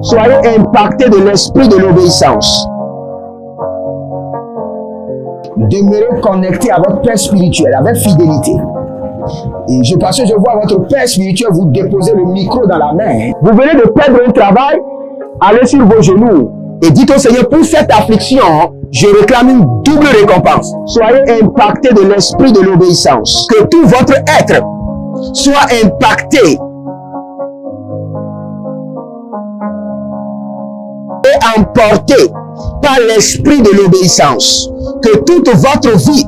Soyez impactés de l'esprit de l'obéissance. Demeurez connectés à votre Père spirituel avec fidélité. Et parce que je vois votre Père spirituel vous déposer le micro dans la main. Vous venez de perdre un travail, allez sur vos genoux et dites au Seigneur, pour cette affliction, je réclame une double récompense. Soyez impactés de l'esprit de l'obéissance. Que tout votre être soit impacté et emporté par l'esprit de l'obéissance. Que toute votre vie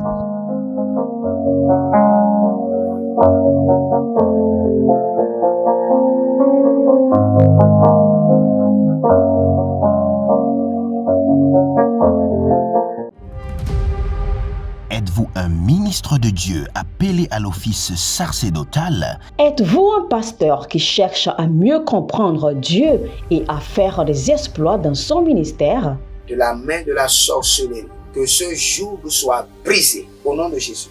Êtes-vous un ministre de Dieu appelé à l'office sacerdotal? Êtes-vous un pasteur qui cherche à mieux comprendre Dieu et à faire des exploits dans son ministère? De la main de la sorcellerie, que ce joug soit brisé au nom de Jésus.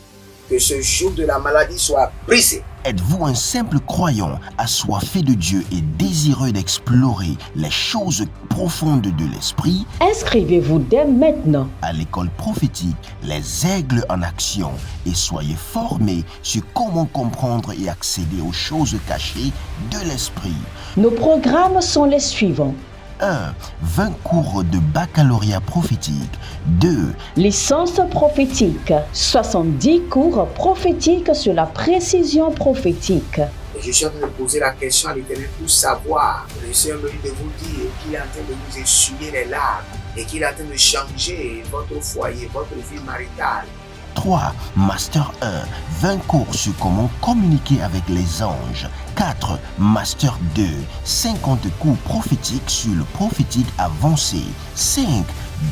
Que ce joug de la maladie soit brisé. Êtes-vous un simple croyant assoiffé de Dieu et désireux d'explorer les choses profondes de l'esprit? Inscrivez-vous dès maintenant À l'école prophétique Les Aigles en Action et soyez formés sur comment comprendre et accéder aux choses cachées de l'esprit. Nos programmes sont les suivants. 1. 20 cours de baccalauréat prophétique. 2. Licence prophétique, 70 cours prophétiques sur la précision prophétique. Et je suis en train de poser la question à l'Éternel pour savoir. Le Seigneur me dit de vous dire qu'il est en train de vous essuyer les larmes et qu'il est en train de changer votre foyer, votre vie maritale. 3. Master 1. 20 cours sur comment communiquer avec les anges. 4. Master 2. 50 cours prophétiques sur le prophétique avancé. 5.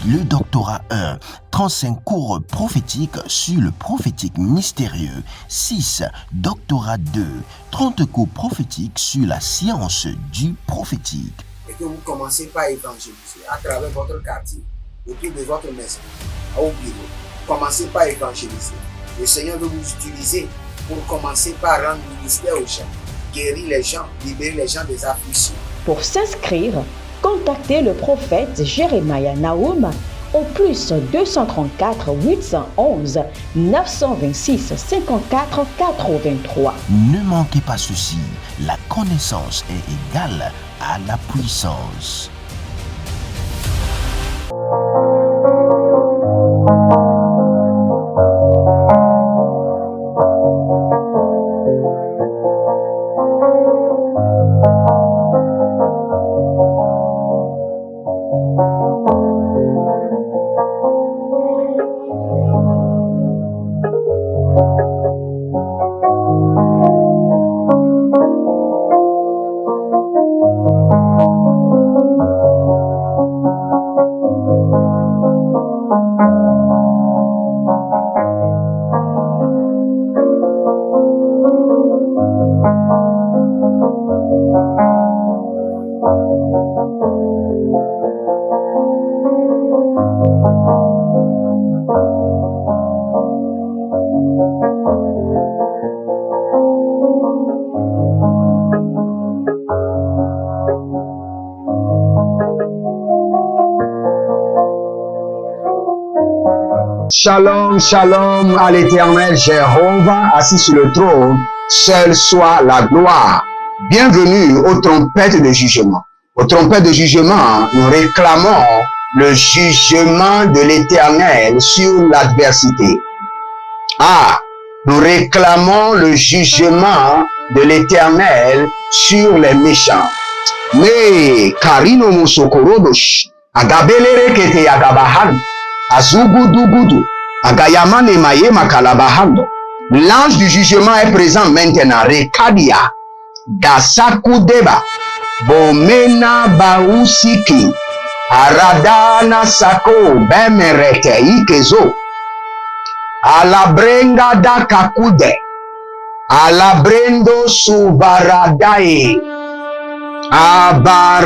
Le doctorat 1. 35 cours prophétiques sur le prophétique mystérieux. 6. Doctorat 2. 30 cours prophétiques sur la science du prophétique. Et que vous commencez par évangéliser à travers votre quartier, autour de votre maison, au bureau. Commencez par évangéliser. Le Seigneur veut vous utiliser pour commencer par rendre ministère aux gens, guérir les gens, libérer les gens des afflictions. Pour s'inscrire, contactez le prophète Jérémia Nahum au plus 234 811 926 54 83. Ne manquez pas ceci, la connaissance est égale à la puissance. Shalom, shalom à l'Éternel Jéhovah, assis sur le trône, seul soit la gloire. Bienvenue aux trompettes de jugement. Aux trompettes de jugement, nous réclamons le jugement de l'Éternel sur l'adversité. Nous réclamons le jugement de l'Éternel sur les méchants. Mais Karino Musokorodosh, Agabelere Kete Yagabahan, Azugudugudu, Agayamane Maye Makalabahando. L'ange du jugement est présent maintenant. Rekadia, Dasakudeba, Bomena Bausiki, Aradana Sako, Bemerete Ikezo, Alabrenga da Kakude, Alabrendo Subaradae,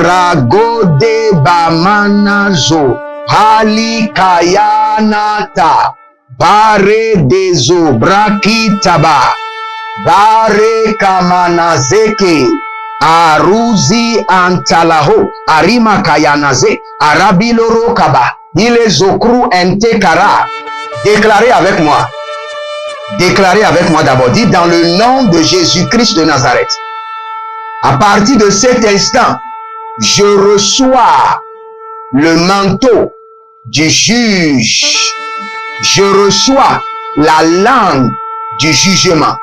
Abaragode Bamanazo, Hali Kayanata, Bare Dezo Brakitaba, Bare Kamanazeke, Aruzi antalaho, arima kayanaze, arabiloro kaba, ile zokru entekara. Déclarez avec moi. Déclarez avec moi d'abord. Dites dans le nom de Jésus-Christ de Nazareth. À partir de cet instant, je reçois le manteau du juge. Je reçois la langue du jugement.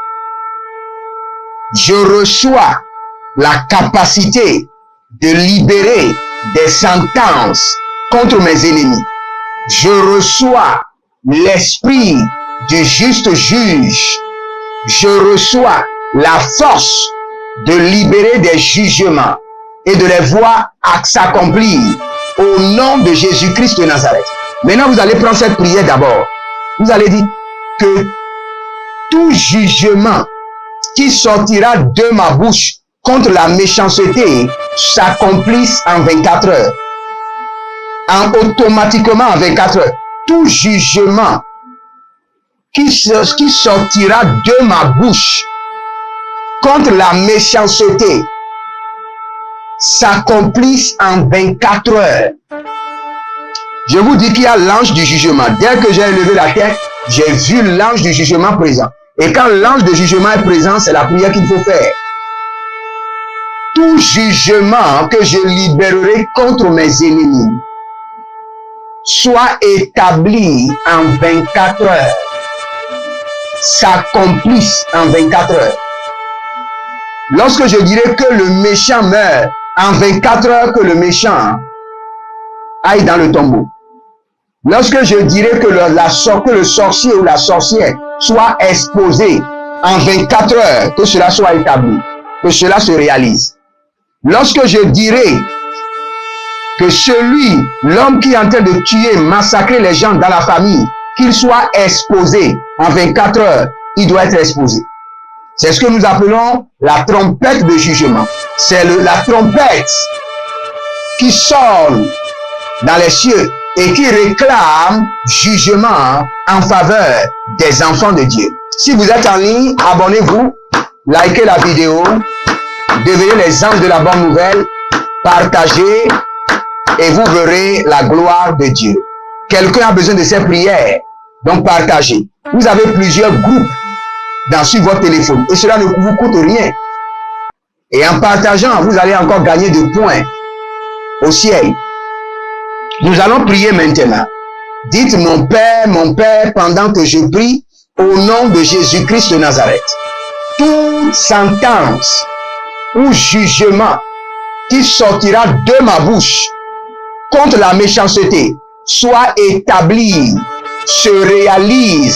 Je reçois la capacité de libérer des sentences contre mes ennemis. Je reçois l'esprit du juste juge. Je reçois la force de libérer des jugements et de les voir s'accomplir au nom de Jésus-Christ de Nazareth. Maintenant, vous allez prendre cette prière d'abord. Vous allez dire que tout jugement qui sortira de ma bouche contre la méchanceté s'accomplisse en 24 heures. Automatiquement en 24 heures. Tout jugement qui sortira de ma bouche contre la méchanceté s'accomplisse en 24 heures. Je vous dis qu'il y a l'ange du jugement. Dès que j'ai levé la tête, j'ai vu l'ange du jugement présent. Et quand l'ange du jugement est présent, c'est la prière qu'il faut faire. Tout jugement que je libérerai contre mes ennemis soit établi en 24 heures. S'accomplisse en 24 heures. Lorsque je dirai que le méchant meurt, en 24 heures que le méchant aille dans le tombeau. Lorsque je dirai que le sorcier ou la sorcière soit exposé, en 24 heures que cela soit établi, que cela se réalise. Lorsque je dirai que l'homme qui est en train de tuer, massacrer les gens dans la famille, qu'il soit exposé en 24 heures, il doit être exposé. C'est ce que nous appelons la trompette de jugement. C'est la trompette qui sonne dans les cieux et qui réclame jugement en faveur des enfants de Dieu. Si vous êtes en ligne, abonnez-vous, likez la vidéo, devenez les anges de la bonne nouvelle, partagez et vous verrez la gloire de Dieu. Quelqu'un a besoin de ces prières, donc partagez. Vous avez plusieurs groupes sur votre téléphone et cela ne vous coûte rien. Et en partageant, vous allez encore gagner des points au ciel. Nous allons prier maintenant. Dites mon Père, pendant que je prie, au nom de Jésus-Christ de Nazareth. Toute sentence ou jugement qui sortira de ma bouche contre la méchanceté soit établi, se réalise,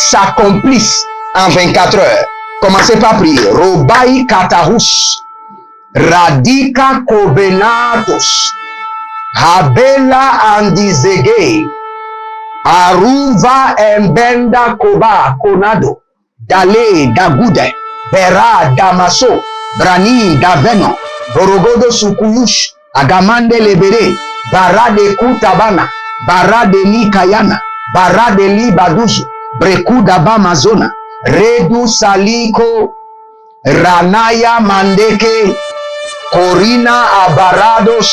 s'accomplisse en 24 heures. Commencez par prier. Robai katahus, radika kobenatos, habela andizege, aruva embenda koba konado, dale dagude, bera damaso, brani daveno, borogodo sukuyush, agamande lebere, barade kutabana, barade li kayana, barade li baduzu, brekuda bamazona, redu saliko, ranaya mandeke, korina abarados,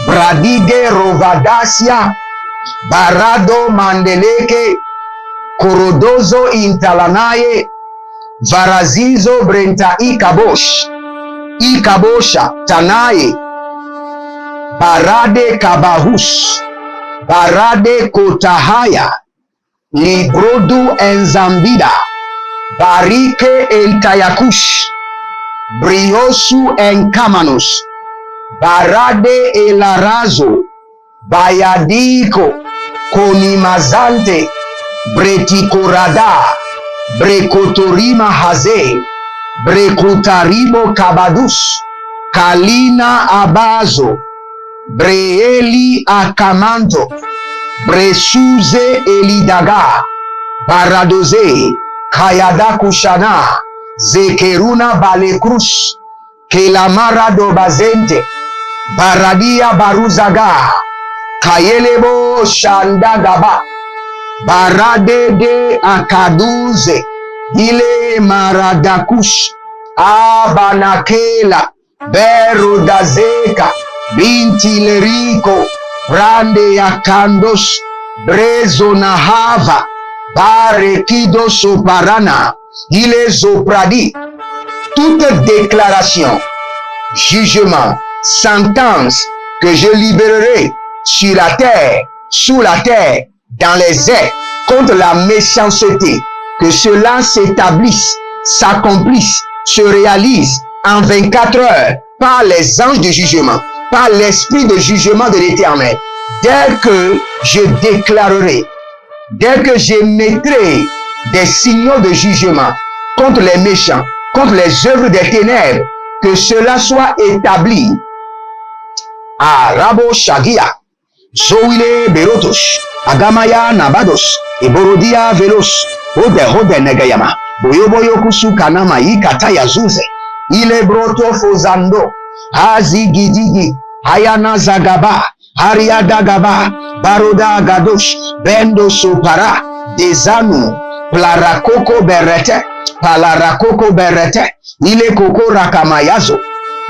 bradige rovadasia, barado mandeleke, korodozo intalanaye, varazizo brenta ikabosha tanaye, barade kabahus, barade kotahaya, librodu enzambida, barike eltayakush, briosu enkamanos, barade elarazo, bayadiko, konimazante, bretikorada, brekotorima haze, brekutarimo kabadus, kalina abazo, breeli akamanto, bresuze elidaga, baradoze, kayada kushana, zekeruna balekrus, kelamara dobazente, baradia baruzaga, kayelebo shandagaba, barade de akaduze, ile maradakush, abanakela, Berodazeka, Bintilerico, Brande Yakandos, Brezonahava, Barekido Soparana, il est Zopradi. Toute déclaration, jugement, sentence que je libérerai sur la terre, sous la terre, dans les airs, contre la méchanceté, que cela s'établisse, s'accomplisse, se réalise en 24 heures par les anges de jugement, par l'esprit de jugement de l'Éternel. Dès que je déclarerai, dès que j'émettrai des signaux de jugement contre les méchants, contre les œuvres des ténèbres, que cela soit établi. Arabo Shagia, Zoile Berotos, Agamaya Nabados, Eborodia Velos, Ode Negayama, Boyoboyo Kusu Kanama Ikataya Zuze, Ile Broto Fozando, Hazi Gidigi, Hayana Zagaba, Ariada Gaba, Baroda Gadosh, Bendo Sopara, Desanu, Plarakoko Berete, Palarakoko Berete, Ile Koko Rakamayazo.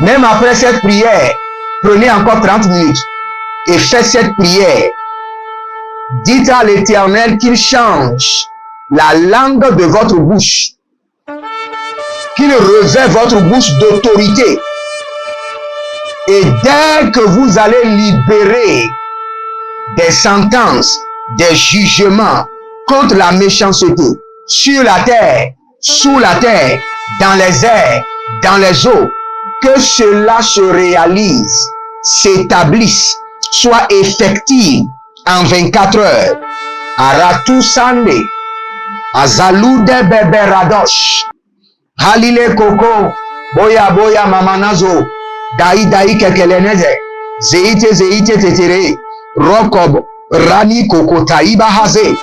Même après cette prière, prenez encore 30 minutes et faites cette prière. Dites à l'Éternel qu'il change la langue de votre bouche, qu'il revêt votre bouche d'autorité. Et dès que vous allez libérer des sentences, des jugements contre la méchanceté, sur la terre, sous la terre, dans les airs, dans les eaux, que cela se réalise, s'établisse, soit effectif en 24 heures. Aratu Sande, Azalude Beberadosh, Halile Koko, Boya Boya Mamanazo, Daï Kekeleneze, Zeite Tetere, Rokob, Rani Koko Taiba Haze,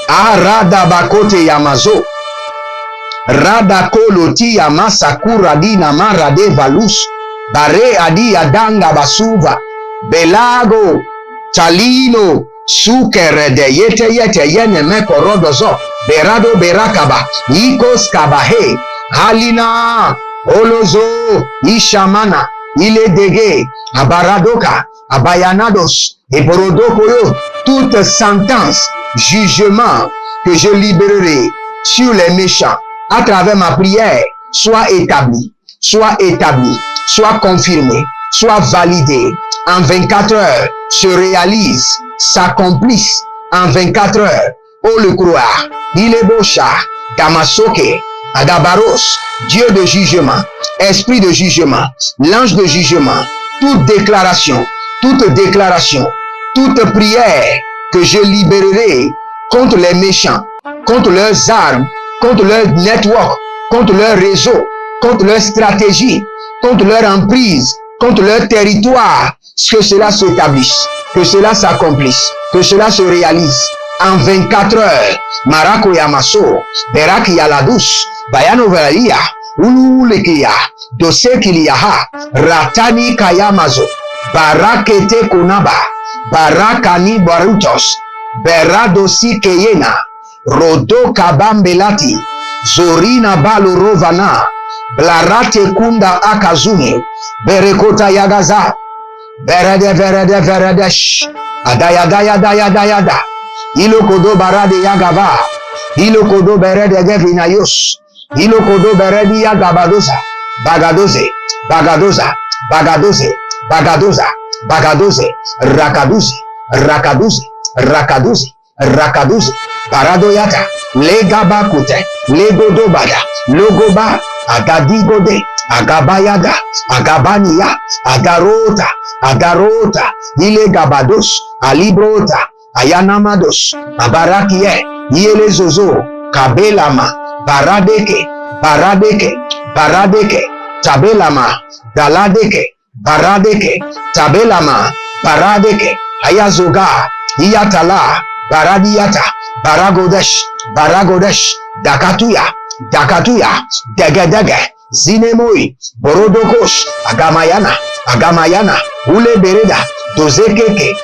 Arada Bakote Yamazo, Rada Koloti Yamasakura Dina Marade Valus, Bare Adi Adanga Basuva, Belago, Talino, Sukere de Yete Yene Mekorodozo, Berado Berakaba, Nikos Kabahe, Halina, Olozo, Ishamana, Ile Dege, Abaradoka, Abayanados, et Borodokoyo, toute sentence, jugement que je libérerai sur les méchants à travers ma prière, soit établi, soit confirmé, soit validé en 24 heures, se réalise, s'accomplisse en 24 heures. Oh le croire, il est Bosha, Damasoke, Adabaros, Dieu de jugement, esprit de jugement, l'ange de jugement, toute déclaration, toute prière que je libérerai contre les méchants, contre leurs armes, contre leur network, contre leur réseau, contre leur stratégie, contre leur emprise, contre leur territoire, que cela s'établisse, que cela s'accomplisse, que cela se réalise en 24 heures. Marako Yamaso, Beraki Yaladus, Bayano Velalia, Ululekia, Dosekiliaha, Ratani Kayamazo, Barakete Kunaba, Barakani Barutos, Beradosi Keyena, Rodo Kabambelati, Zorina Balorovana, Blarate Kunda Akazuni, Berekota Yagaza, Veredesh, Adayada, Ilokodo Barade Yagava, Ilokodo Berede Gevinayos, Ilokodo Beredi Yagabadoza, Bagadoze, Rakaduzi, Paradoyata, Legabakute, Legodobada, Logoba, Agadigode, Agabayada, Agabania, Agarota, Ilegabados, Alibrota, Ayanamados, Abarakie, Yelezozo, Kabelama, Baradeke, Tabelama, Daladeke, Tabelama, Baradeke, Ayazoga, Iyatala, Baradiata, Baragodesh, Dakatuya, Dege, Zinemoi, Borodokosh, Agamayana, Ule Bereda, Dozekeke,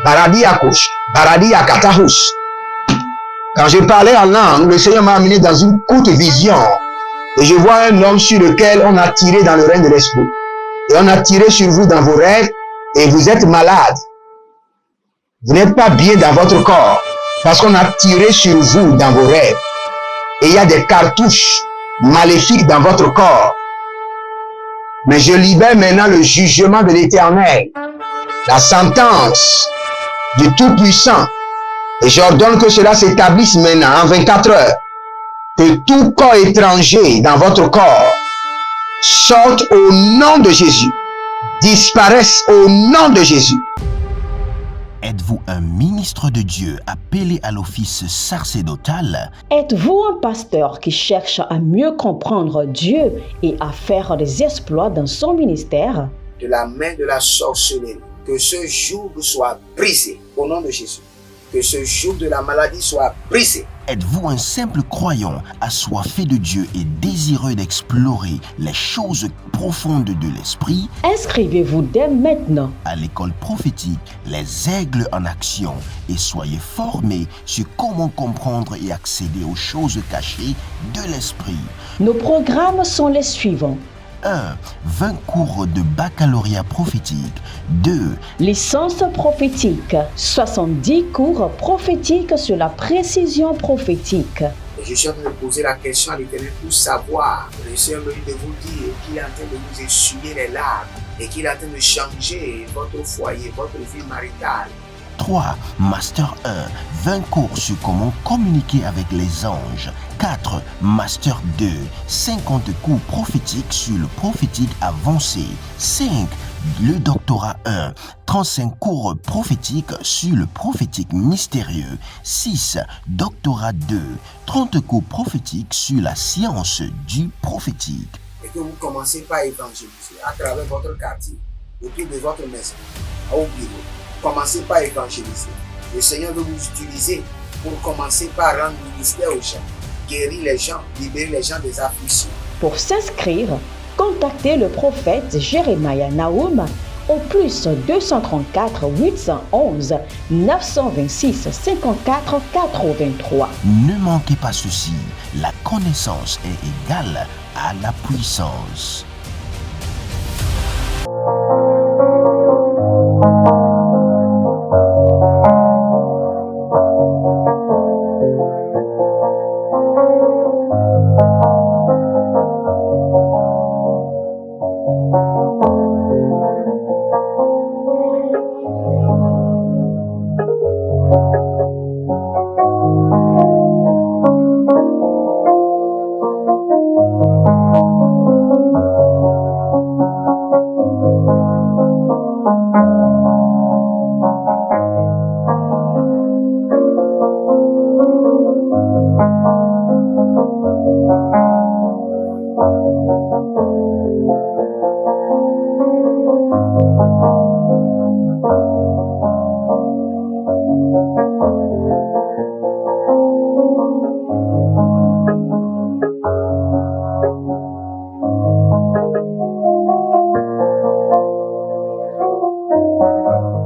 Baradiakatahus. Quand je parlais en langue, le Seigneur m'a amené dans une courte vision Et je vois un homme sur lequel on a tiré dans le règne de l'esprit. Et on a tiré sur vous dans vos rêves et vous êtes malade. Vous n'êtes pas bien dans votre corps parce qu'on a tiré sur vous dans vos rêves. Et il y a des cartouches maléfiques dans votre corps. Mais je libère maintenant le jugement de l'Éternel, la sentence du Tout-Puissant. Et j'ordonne que cela s'établisse maintenant en 24 heures. Que tout corps étranger dans votre corps sorte au nom de Jésus, disparaisse au nom de Jésus. Êtes-vous un ministre de Dieu appelé à l'office sacerdotal? Êtes-vous un pasteur qui cherche à mieux comprendre Dieu et à faire des exploits dans son ministère? De la main de la sorcellerie, que ce joug soit brisé au nom de Jésus. Que ce joug de la maladie soit brisé. Êtes-vous un simple croyant assoiffé de Dieu et désireux d'explorer les choses profondes de l'esprit? Inscrivez-vous dès maintenant À l'école prophétique Les Aigles en Action et soyez formés sur comment comprendre et accéder aux choses cachées de l'esprit. Nos programmes sont les suivants. 1. 20 cours de baccalauréat prophétique. 2. Licence prophétique, 70 cours prophétiques sur la précision prophétique. Et je suis en train de poser la question à l'Éternel pour savoir. Le Seigneur me dit de vous dire qu'il est en train de vous essuyer les larmes et qu'il est en train de changer votre foyer, votre vie maritale. 3. Master 1. 20 cours sur comment communiquer avec les anges. 4. Master 2. 50 cours prophétiques sur le prophétique avancé. 5. Le doctorat 1. 35 cours prophétiques sur le prophétique mystérieux. 6. Doctorat 2. 30 cours prophétiques sur la science du prophétique. Et que vous commencez par évangéliser à travers votre quartier, autour de votre maison, au bureau. Commencez par évangéliser. Le Seigneur veut vous utiliser pour commencer par rendre ministère aux gens, guérir les gens, libérer les gens des afflictions. Pour s'inscrire, contactez le prophète Jérémie Naoum au plus 234 811 926 54 83. Ne manquez pas ceci, la connaissance est égale à la puissance.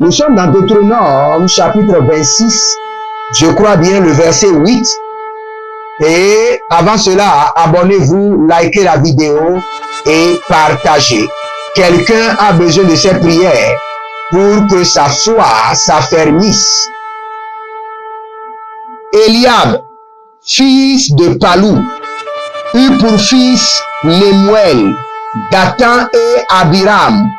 Nous sommes dans Deutéronome, chapitre 26, je crois bien le verset 8. Et avant cela, abonnez-vous, likez la vidéo et partagez. Quelqu'un a besoin de ces prières pour que sa foi s'affermisse. Eliab, fils de Palou, eut pour fils Lemuel, Dathan et Abiram.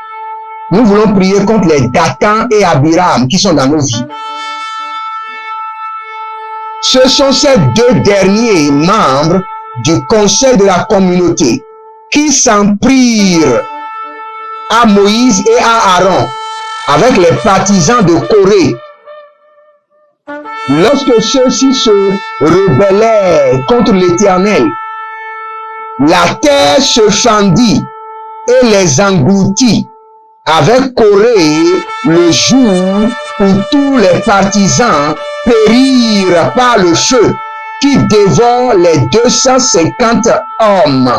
Nous voulons prier contre les Dathan et Abiram qui sont dans nos vies. Ce sont ces deux derniers membres du conseil de la communauté qui s'en prirent à Moïse et à Aaron avec les partisans de Corée. Lorsque ceux-ci se rebellèrent contre l'Éternel, la terre se fendit et les engloutit avec Corée le jour où tous les partisans périrent par le feu qui dévore les 250 hommes.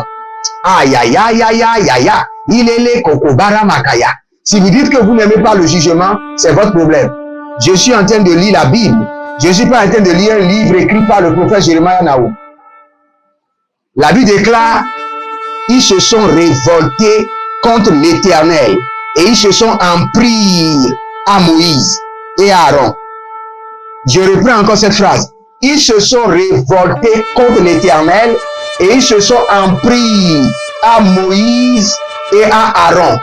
Aïe, aïe, aïe, aïe, aïe, aïe, aïe. Il est les Kokobara Makaya. Si vous dites que vous n'aimez pas le jugement, c'est votre problème. Je suis en train de lire la Bible. Je ne suis pas en train de lire un livre écrit par le prophète Jérémie Naoum. La Bible déclare ils se sont révoltés contre l'Éternel et ils se sont en pris à Moïse et à Aaron. Je reprends encore cette phrase. Ils se sont révoltés contre l'Éternel et ils se sont en pris à Moïse et à Aaron.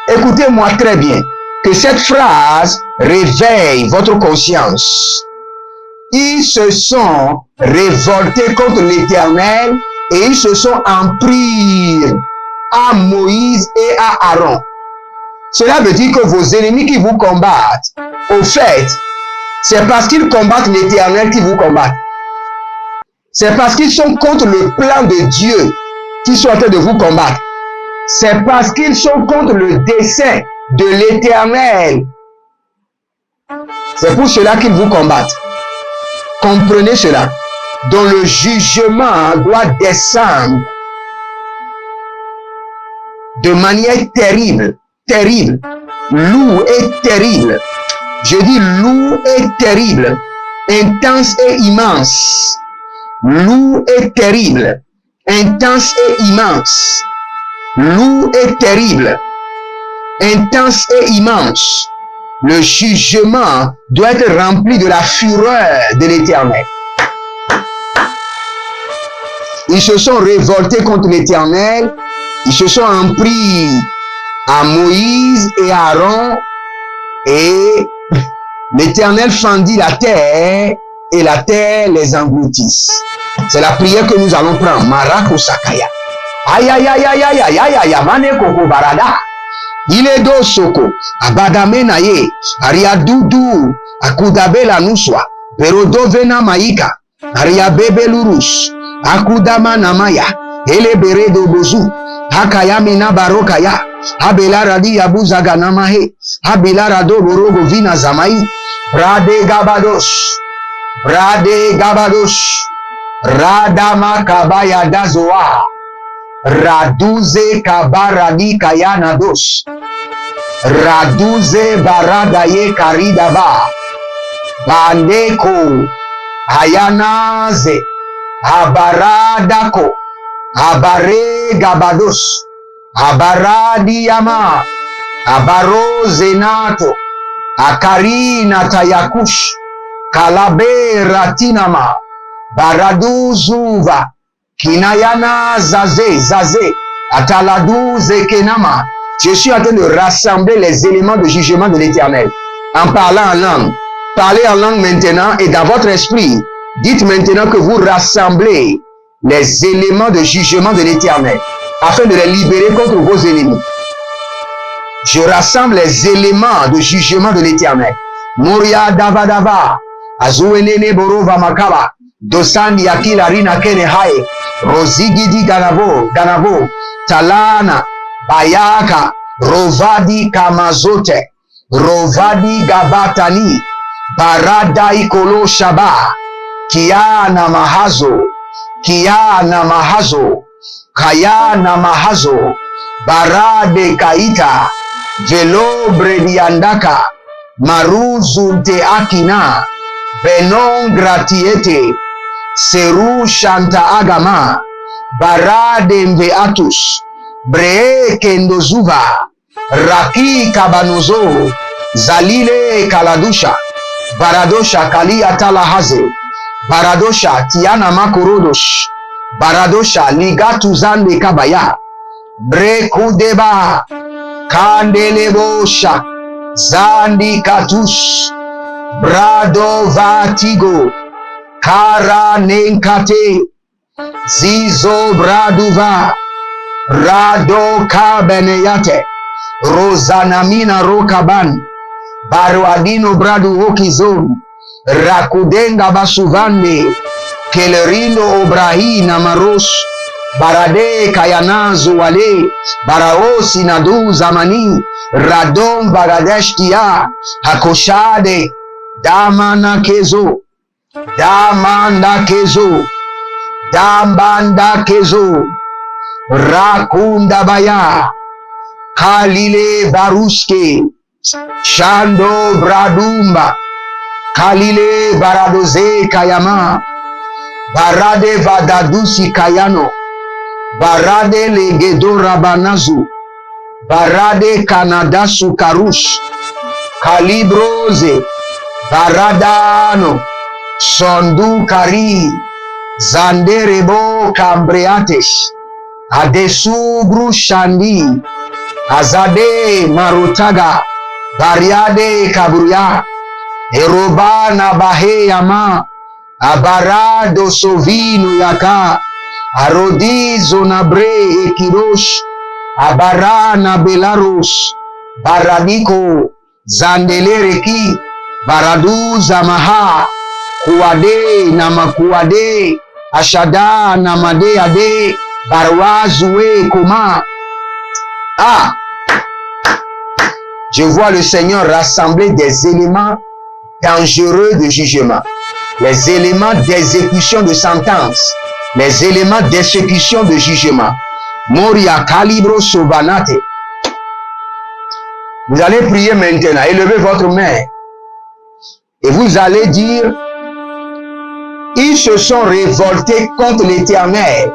Écoutez-moi très bien, que cette phrase réveille votre conscience. Ils se sont révoltés contre l'Éternel et ils se sont en pris à Moïse et à Aaron. Cela veut dire que vos ennemis qui vous combattent, au fait, c'est parce qu'ils combattent l'Éternel qui vous combattent. C'est parce qu'ils sont contre le plan de Dieu qu'ils sont en train de vous combattre. C'est parce qu'ils sont contre le dessein de l'Éternel. C'est pour cela qu'ils vous combattent. Comprenez cela. Dont le jugement doit descendre de manière terrible, terrible, lourd et terrible. Je dis lourd et terrible, intense et immense. Lourd et terrible, intense et immense. Lourd et terrible, intense et immense. Le jugement doit être rempli de la fureur de l'Éternel. Ils se sont révoltés contre l'Éternel. Ils se sont en pris à Moïse et à Aaron. Et l'Éternel fendit la terre et la terre les engloutisse. C'est la prière que nous allons prendre. Marako Sakaya. Aïe aïe aïe aïe aïe aïe aïe aïe mane koko barada. Il est do soko. Abadame naye. Ariadudu. Akudabe la nuswa. Perodo vena maika. Ariabebe lurus. Akudama namaya. Ele beredo bozu. Hakaya mina barokaya. Abela radi yabuzaga namahe. Abela rado borogo vina zamai. Brade gabados. Brade gabados. Radama kabaya dazoa. Raduze kabaradi kayana dos. Raduze baradaye karidaba. Bandeko. Ayanaze. Abaradako. Abare gabados. Abaradi yama. Abaroze nato. Akarina tayakush. Kalabe ratinama. Baraduzuva. Kinayana zaze. Ataladuze kenama. Je suis en train de rassembler les éléments de jugement de l'Éternel. En parlant en langue. Parlez en langue maintenant et dans votre esprit. Dites maintenant que vous rassemblez les éléments de jugement de l'Éternel afin de les libérer contre vos ennemis. Je rassemble les éléments de jugement de l'Éternel. Moria davadava, azuenene borova makaba, dosandi akila rina kene hae, rozigidi ganavo, talana, bayaka, rovadi kamazote, rovadi gabatani, barada ikolo shaba, kiana mahazo, kayana mahazo, barade kaita, velobre diandaka, maruzunte akina, benon gratiete, seru shanta agama, barade mveatus, bree kendozuva, raki kabanozo, zalile kaladusha, baradosha kali atalahaze, baradosha tiana makorodosh, baradosha ligatu zande kabaya, brekudeba, kandelebosha, zandi katus, brado vatigo, kara nenkate, zizo braduva, rado kabeneyate, rozanamina rokaban, baruadino bradu okizon, rakudenga basuvande, kelerino obrahina maros, barade kayanazo wale, baraosi nadu zamani, radon baradeshtia, hakoshade, damana kezo, dambanda kezo, rakunda baya, kalile baruske, shando bradumba, kalile baradoze kayama, barade vadadusi kayano, Barade legedo rabanazu. Barade Canada sukarush. Calibrose. Baradano. Sondu kari. Zanderebo cambreates. Adesugru shandi. Azade marutaga. Bariade kaburia. Eroba nabahe yama. Abarado sovino yaka. Arodi zonabre ekirosh. Abarana belarus. Baradiko. Zandelereki. Baradu zamaha. Kuade namakuade. Ashada namade ade. Barwazoué koma. Ah! Je vois le Seigneur rassembler des éléments dangereux de jugement, les éléments d'exécution de sentence, les éléments d'exécution de jugement. Moria calibro sobanate. Vous allez prier maintenant, élevez votre main et vous allez dire, ils se sont révoltés contre l'Éternel.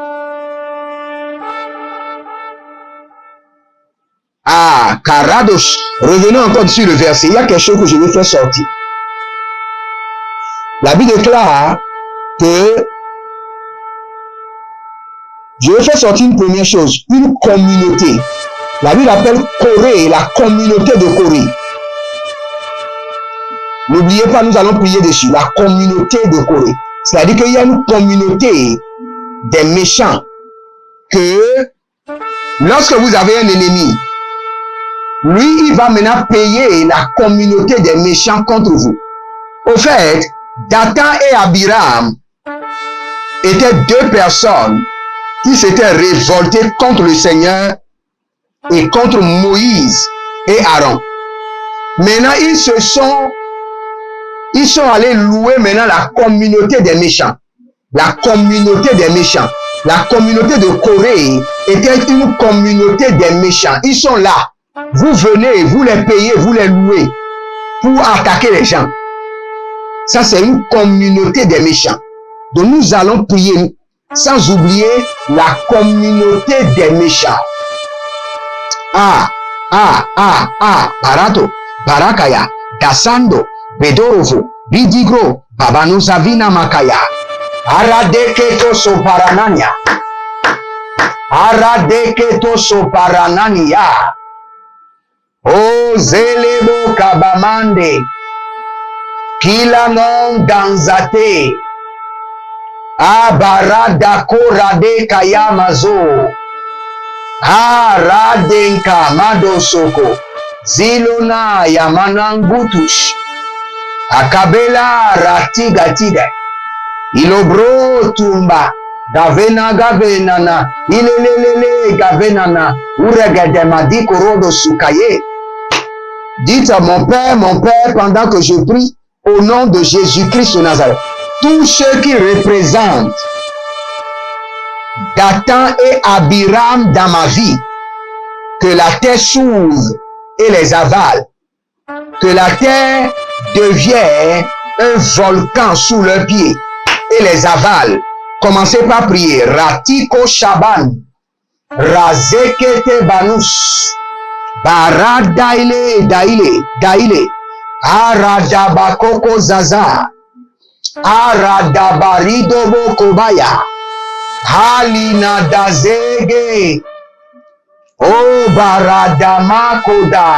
Ah, Carados. Revenons encore sur le verset. Il y a quelque chose que je veux faire sortir. La Bible déclare que je veux faire sortir une première chose, une communauté. La Bible appelle Corée, la communauté de Corée. N'oubliez pas, nous allons prier dessus. La communauté de Corée. C'est-à-dire qu'il y a une communauté des méchants que lorsque vous avez un ennemi, lui, il va maintenant payer la communauté des méchants contre vous. Au fait, Dathan et Abiram étaient deux personnes qui s'étaient révoltées contre le Seigneur et contre Moïse et Aaron. Maintenant, ils sont allés louer maintenant la communauté des méchants. La communauté des méchants. La communauté de Corée était une communauté des méchants. Ils sont là. Vous venez, vous les payez, vous les louez pour attaquer les gens. Ça, c'est une communauté des méchants. Donc, nous allons prier sans oublier la communauté des méchants. Barato, Barakaya, Dasando, Bedorovo, Bidigro, Babanuzavina Makaya, Aradeketo Soparanania, Aradeketo Soparanania. O zelebo kabamande, kilanon danzate, abarada korade kayamazo, aradenka madosoko, zilona yamanangutush, akabela ratigatide, ilobro tumba, gavena gavenana, ilelelele gavenana, uregedemadi korodo sukaye. Dites à mon Père, pendant que je prie, au nom de Jésus-Christ de Nazareth, tous ceux qui représentent Dathan et Abiram dans ma vie, que la terre s'ouvre et les avale, que la terre devienne un volcan sous leurs pieds et les avale. Commencez par prier. Ratiko Shaban, Razekete Banus, Baradaile Daile, Aradabakoko Zaza, Aradabaridobo Kobaya, Halina Dazege, O Baradamakoda,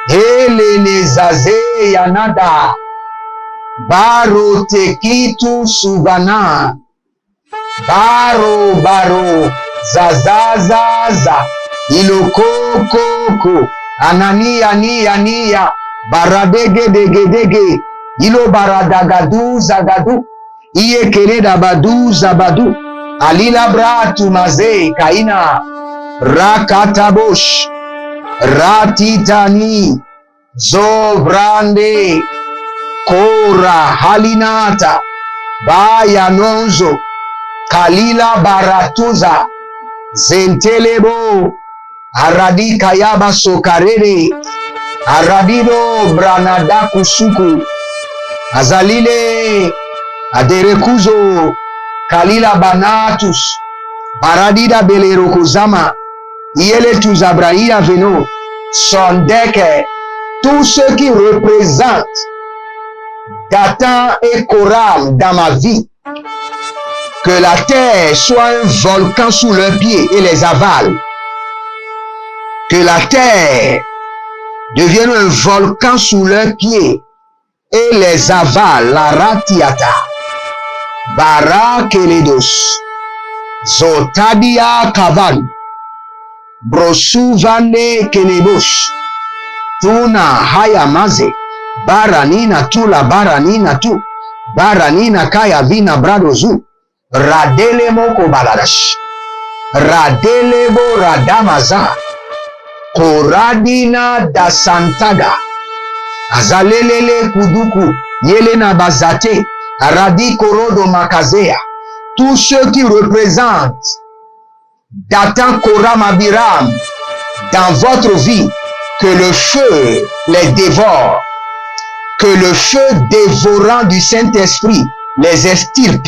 Helene Zaze Yanada, Baro Tekitu Suvana, Baro, Zazazaza, Ilokoko, Ania, Baradege, Ilo Baradagadu, Zagadu, Iekele Dabadu, Zabadu, Alila Bratu Maze, Kaina, Rakatabosh, Ratitani, Zobrande, Kora, Halinata, Bayanonzo, Kalila Baratuza, Zentelebo, Aradi Kayaba Sokarere, Aradido Branada Kusuku, Azalile, Aderekuzo, Kalila Banatus, Paradida belero kozama, yele tuzabraïa veno, sondeke, tous ceux qui représentent Dathan et Koram dans ma vie, que la terre soit un volcan sous leurs pieds et les avale. Que la terre devienne un volcan sous leurs pieds et les avale. La ratiata. Bara keledos. Zotadia kavan. Brosuvane kenebos. Tuna hayamaze. Baranina tu la baranina tu. Baranina kaya vina bradozu. Radele moko baladash. Radele bo radamaza. Koradina da santaga. Azalelele kuduku. Yelena bazate. Radi korodo makazea. Tous ceux qui représentent Dathan, Koram, Abiram dans votre vie, que le feu les dévore. Que le feu dévorant du Saint-Esprit les extirpe.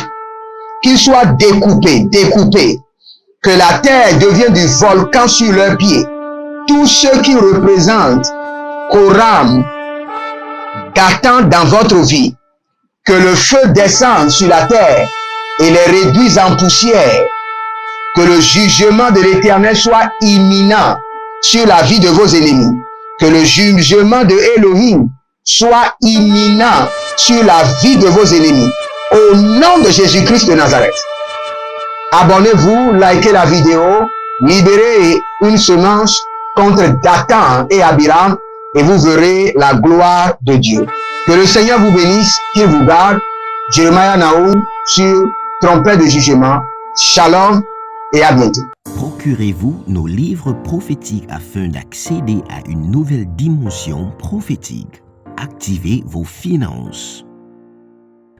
Qu'ils soient découpés. Que la terre devienne du volcan sur leurs pieds. Tous ceux qui représentent Koram, Dathan dans votre vie, que le feu descende sur la terre et les réduise en poussière. Que le jugement de l'Éternel soit imminent sur la vie de vos ennemis. Que le jugement de Elohim soit imminent sur la vie de vos ennemis. Au nom de Jésus-Christ de Nazareth. Abonnez-vous, likez la vidéo, libérez une semence contre Dathan et Abiram et vous verrez la gloire de Dieu. Que le Seigneur vous bénisse, qu'il vous garde. Jeremiah Nahum sur Trompette de jugement. Shalom et à bientôt. Procurez-vous nos livres prophétiques afin d'accéder à une nouvelle dimension prophétique. Activez vos finances.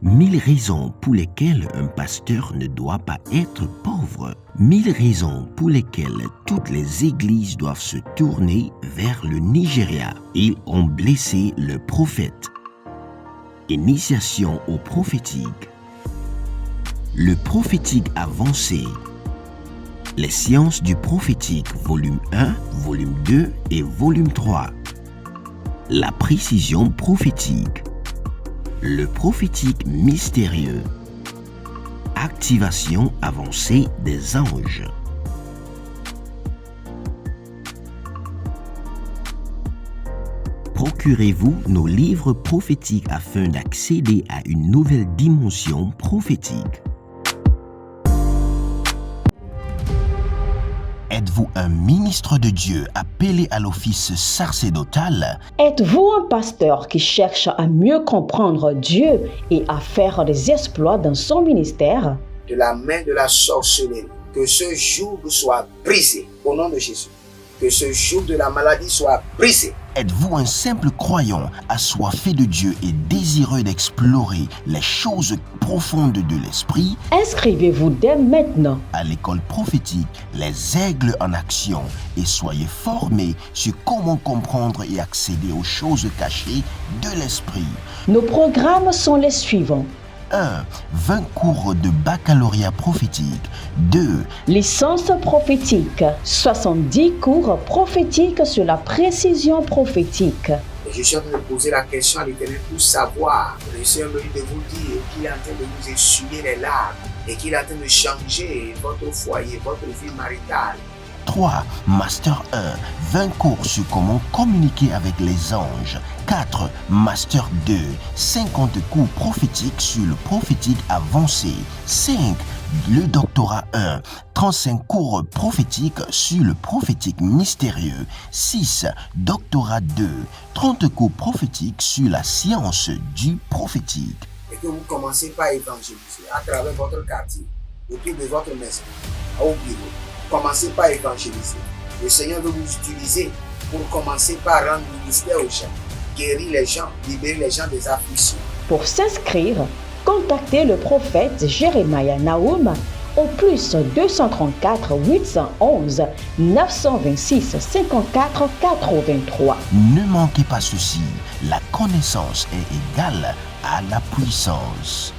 1000 raisons pour lesquelles un pasteur ne doit pas être pauvre. 1000 raisons pour lesquelles toutes les églises doivent se tourner vers le Nigeria. Ils ont blessé le prophète. Initiation au prophétique. Le prophétique avancé. Les sciences du prophétique, volume 1, volume 2 et volume 3. La précision prophétique. Le prophétique mystérieux. Activation avancée des anges. Procurez-vous nos livres prophétiques afin d'accéder à une nouvelle dimension prophétique. Êtes-vous un ministre de Dieu appelé à l'office sacerdotal? Êtes-vous un pasteur qui cherche à mieux comprendre Dieu et à faire des exploits dans son ministère? De la main de la sorcellerie, que ce joug soit brisé au nom de Jésus. Que ce joug de la maladie soit brisé. Êtes-vous un simple croyant assoiffé de Dieu et désireux d'explorer les choses profondes de l'esprit? Inscrivez-vous dès maintenant À l'école prophétique Les Aigles en Action et soyez formés sur comment comprendre et accéder aux choses cachées de l'esprit. Nos programmes sont les suivants. 1. 20 cours de baccalauréat prophétique. 2. Licence prophétique. 70 cours prophétiques sur la précision prophétique. Et je suis en train de poser la question à l'Éternel pour savoir. Le Seigneur me dit de vous dire qu'il est en train de vous essuyer les larmes et qu'il est en train de changer votre foyer, votre vie maritale. 3. Master 1. 20 cours sur comment communiquer avec les anges. 4. Master 2. 50 cours prophétiques sur le prophétique avancé. 5. Le doctorat 1. 35 cours prophétiques sur le prophétique mystérieux. 6. Doctorat 2. 30 cours prophétiques sur la science du prophétique. Et que vous commencez par évangéliser à travers votre quartier, autour de votre maison, au bureau. Commencez par évangéliser. Le Seigneur veut vous utiliser pour commencer par rendre ministère aux gens, guérir les gens, libérer les gens des afflictions. Pour s'inscrire, contactez le prophète Jeremiah Nahum au plus 234 811 926 54 83. Ne manquez pas ceci, la connaissance est égale à la puissance.